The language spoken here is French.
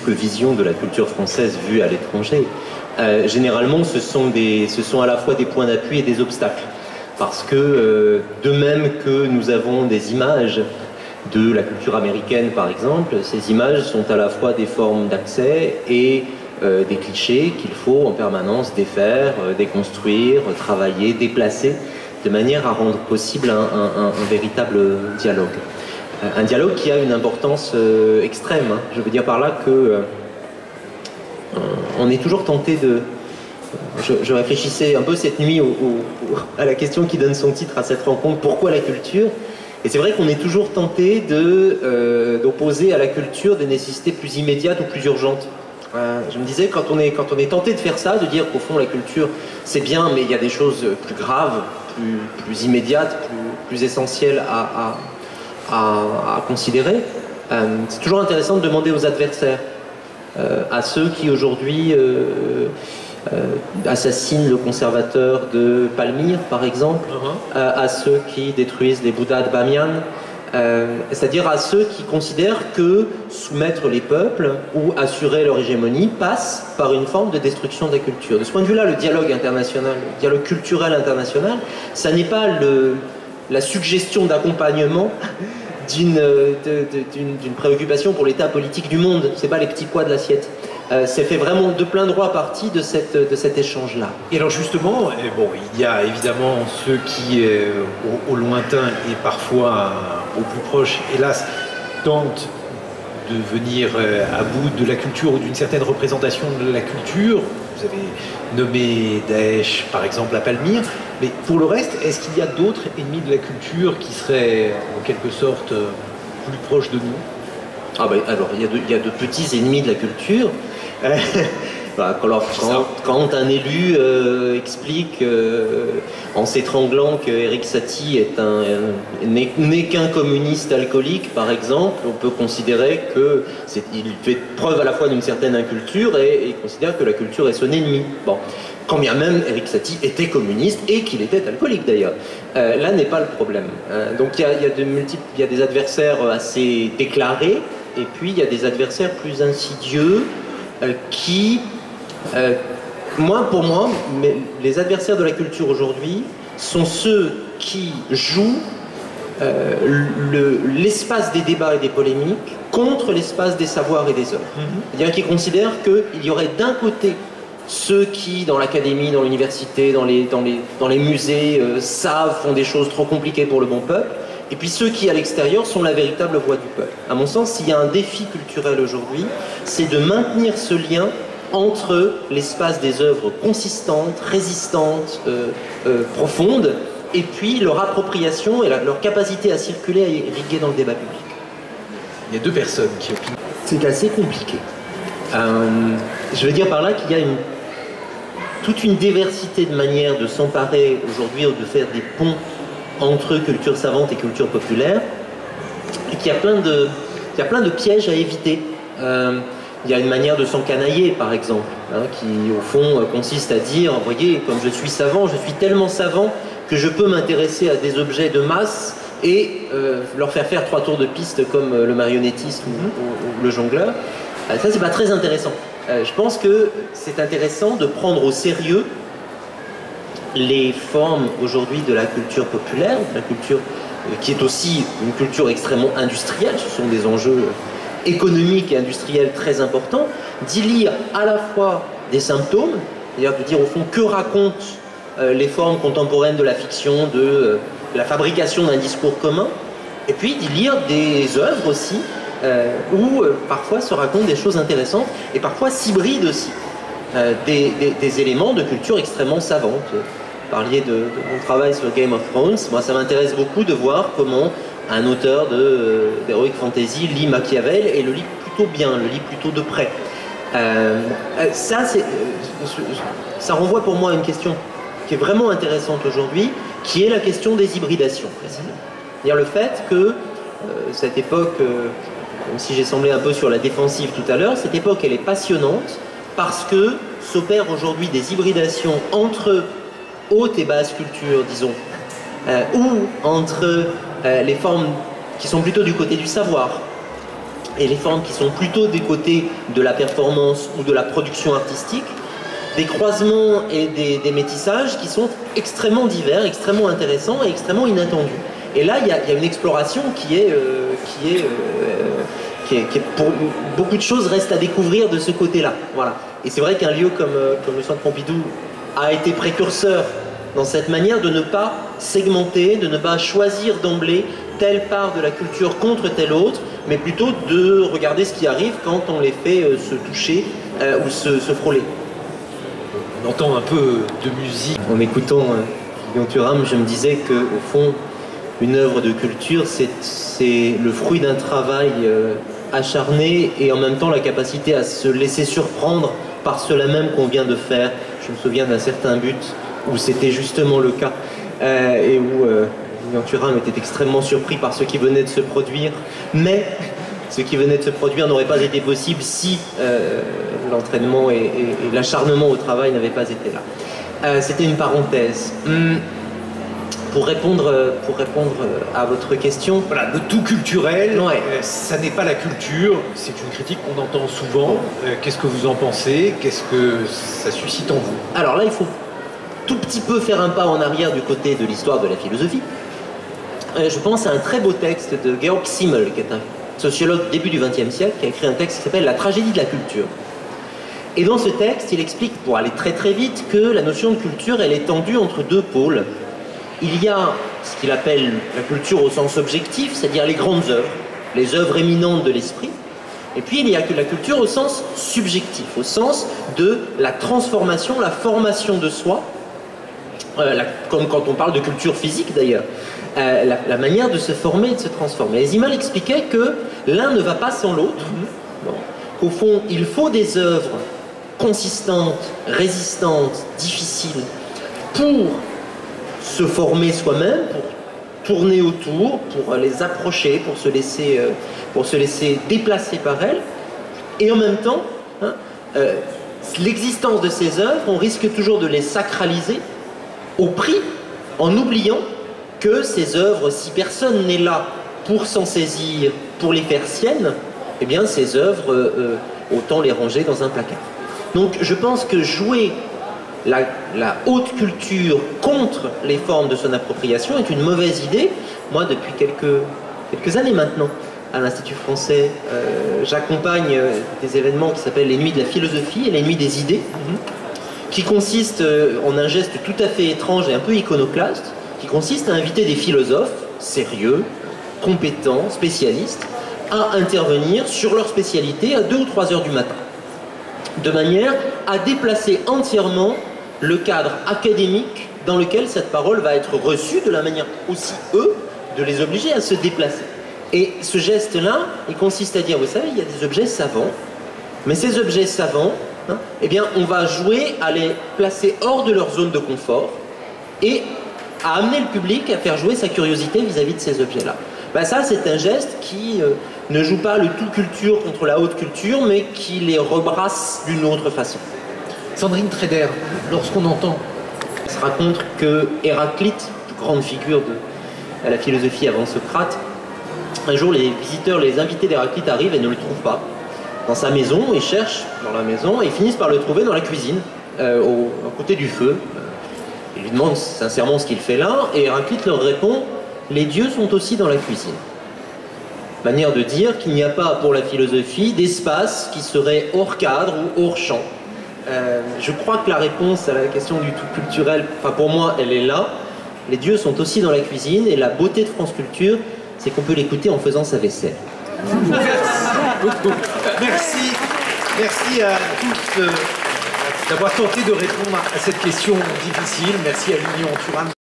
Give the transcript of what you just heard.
multiples visions de la culture française vue à l'étranger, généralement ce sont à la fois des points d'appui et des obstacles. Parce que de même que nous avons des images de la culture américaine par exemple, ces images sont à la fois des formes d'accès et des clichés qu'il faut en permanence défaire, déconstruire, travailler, déplacer, de manière à rendre possible un véritable dialogue. Un dialogue qui a une importance extrême. Hein. Je veux dire par là que on est toujours tenté de... Je réfléchissais un peu cette nuit à la question qui donne son titre à cette rencontre, pourquoi la culture? Et c'est vrai qu'on est toujours tenté d'opposer à la culture des nécessités plus immédiates ou plus urgentes. Je me disais, quand on est tenté de faire ça, de dire qu'au fond la culture c'est bien, mais il y a des choses plus graves, plus immédiates, plus essentielles à considérer, c'est toujours intéressant de demander aux adversaires, à ceux qui aujourd'hui assassinent le conservateur de Palmyre par exemple, à ceux qui détruisent les Bouddhas de Bamiyan, c'est-à-dire à ceux qui considèrent que soumettre les peuples ou assurer leur hégémonie passe par une forme de destruction de la culture. De ce point de vue-là, le dialogue international, le dialogue culturel international, ça n'est pas la suggestion d'accompagnement d'une préoccupation pour l'état politique du monde. C'est pas les petits pois de l'assiette. C'est fait vraiment de plein droit partie de cet échange-là. Et alors justement, bon, il y a évidemment ceux qui, au lointain et parfois au plus proche, hélas, tentent de venir à bout de la culture ou d'une certaine représentation de la culture. Vous avez nommé Daesh, par exemple, à Palmyre. Mais pour le reste, est-ce qu'il y a d'autres ennemis de la culture qui seraient, en quelque sorte, plus proches de nous? Ah ben, alors, il y a de petits ennemis de la culture. Quand un élu explique en s'étranglant qu'Éric Satie n'est qu'un communiste alcoolique, par exemple, on peut considérer qu'il fait preuve à la fois d'une certaine inculture et considère que la culture est son ennemi. Bon. Quand bien même Éric Satie était communiste et qu'il était alcoolique d'ailleurs. Là n'est pas le problème. Donc il y a des adversaires assez déclarés et puis il y a des adversaires plus insidieux qui, pour moi, les adversaires de la culture aujourd'hui sont ceux qui jouent l'espace des débats et des polémiques contre l'espace des savoirs et des œuvres. C'est-à-dire qu'ils considèrent qu'il y aurait d'un côté ceux qui, dans l'académie, dans l'université, dans les musées, font des choses trop compliquées pour le bon peuple, et puis ceux qui, à l'extérieur, sont la véritable voix du peuple. À mon sens, s'il y a un défi culturel aujourd'hui, c'est de maintenir ce lien entre l'espace des œuvres consistantes, résistantes, profondes, et puis leur appropriation et leur capacité à circuler, à irriguer dans le débat public. Il y a deux personnes qui opinent. C'est assez compliqué. Je veux dire par là qu'il y a toute une diversité de manières de s'emparer aujourd'hui ou de faire des ponts entre culture savante et culture populaire, et qu'il y a plein de pièges à éviter. Il y a une manière de s'encanailler, par exemple, qui au fond consiste à dire, voyez, comme je suis savant, je suis tellement savant que je peux m'intéresser à des objets de masse et leur faire 3 tours de piste comme le marionnettiste ou le jongleur. Ça, c'est pas très intéressant. Je pense que c'est intéressant de prendre au sérieux les formes aujourd'hui de la culture populaire, de la culture qui est aussi une culture extrêmement industrielle. Ce sont des enjeux économiques et industriels très importants, d'y lire à la fois des symptômes, c'est-à-dire de dire au fond que racontent les formes contemporaines de la fiction, de la fabrication d'un discours commun, et puis d'y lire des œuvres aussi, où parfois se racontent des choses intéressantes, et parfois s'hybrident aussi des éléments de culture extrêmement savante. Vous parliez de mon travail sur Game of Thrones. Moi, ça m'intéresse beaucoup de voir comment un auteur d'Heroic Fantasy lit Machiavel et le lit plutôt bien, le lit plutôt de près. Ça renvoie pour moi à une question qui est vraiment intéressante aujourd'hui, qui est la question des hybridations. C'est-à-dire le fait que cette époque, même si j'ai semblé un peu sur la défensive tout à l'heure, cette époque elle est passionnante parce que s'opèrent aujourd'hui des hybridations entre haute et basse culture, disons, ou entre les formes qui sont plutôt du côté du savoir et les formes qui sont plutôt des côtés de la performance ou de la production artistique, des croisements et des métissages qui sont extrêmement divers, extrêmement intéressants et extrêmement inattendus. Et là, il y a une exploration qui est pour beaucoup de choses restent à découvrir de ce côté-là. Voilà. Et c'est vrai qu'un lieu comme le Centre Pompidou a été précurseur dans cette manière de ne pas segmenter, de ne pas choisir d'emblée telle part de la culture contre telle autre, mais plutôt de regarder ce qui arrive quand on les fait se toucher ou se frôler. On entend un peu de musique. En écoutant Lilian Thuram, je me disais qu'au fond, une œuvre de culture, c'est le fruit d'un travail acharné et en même temps la capacité à se laisser surprendre par cela même qu'on vient de faire. Je me souviens d'un certain but où c'était justement le cas et où Lilian Thuram était extrêmement surpris par ce qui venait de se produire, mais ce qui venait de se produire n'aurait pas été possible si l'entraînement et l'acharnement au travail n'avaient pas été là. C'était une parenthèse. Pour répondre à votre question... Voilà, le tout culturel, ouais. Ça n'est pas la culture, c'est une critique qu'on entend souvent. Qu'est-ce que vous en pensez? Qu'est-ce que ça suscite en vous? Alors là, il faut tout petit peu faire un pas en arrière du côté de l'histoire de la philosophie. Je pense à un très beau texte de Georg Simmel, qui est un sociologue du début du XXe siècle, qui a écrit un texte qui s'appelle « La tragédie de la culture ». Et dans ce texte, il explique, pour aller très très vite, que la notion de culture, elle est tendue entre deux pôles. Il y a ce qu'il appelle la culture au sens objectif, c'est-à-dire les grandes œuvres, les œuvres éminentes de l'esprit. Et puis il y a la culture au sens subjectif, au sens de la transformation, la formation de soi, comme quand on parle de culture physique d'ailleurs, la manière de se former et de se transformer. Et Simmel expliquait que l'un ne va pas sans l'autre, qu'au fond il faut des œuvres consistantes, résistantes, difficiles, pour se former soi-même, pour tourner autour, pour les approcher, pour se laisser déplacer par elles. Et en même temps, l'existence de ces œuvres, on risque toujours de les sacraliser au prix, en oubliant que ces œuvres, si personne n'est là pour s'en saisir, pour les faire siennes, eh bien ces œuvres, autant les ranger dans un placard. Donc je pense que jouer la haute culture contre les formes de son appropriation est une mauvaise idée. Moi, depuis quelques années maintenant, à l'Institut français, j'accompagne des événements qui s'appellent les Nuits de la philosophie et les Nuits des idées, qui consistent en un geste tout à fait étrange et un peu iconoclaste, qui consiste à inviter des philosophes sérieux, compétents, spécialistes, à intervenir sur leur spécialité à 2 ou 3 heures du matin, de manière à déplacer entièrement le cadre académique dans lequel cette parole va être reçue, de la manière aussi, eux, de les obliger à se déplacer. Et ce geste-là, il consiste à dire, vous savez, il y a des objets savants, mais ces objets savants, eh bien, on va jouer à les placer hors de leur zone de confort et à amener le public à faire jouer sa curiosité vis-à-vis de ces objets-là. Ben ça, c'est un geste qui ne joue pas le tout culture contre la haute culture, mais qui les rebrasse d'une autre façon. Sandrine Treder, lorsqu'on entend... Il se raconte que Héraclite, grande figure à la philosophie avant Socrate, un jour les visiteurs, les invités d'Héraclite arrivent et ne le trouvent pas. Dans sa maison, ils cherchent dans la maison et ils finissent par le trouver dans la cuisine, à côté du feu. Ils lui demandent sincèrement ce qu'il fait là, et Héraclite leur répond « Les dieux sont aussi dans la cuisine ». Manière de dire qu'il n'y a pas pour la philosophie d'espace qui serait hors cadre ou hors champ. Je crois que la réponse à la question du tout culturel, enfin pour moi, elle est là. Les dieux sont aussi dans la cuisine, et la beauté de France Culture, c'est qu'on peut l'écouter en faisant sa vaisselle. Merci à tous d'avoir tenté de répondre à cette question difficile. Merci à Lilian Thuram.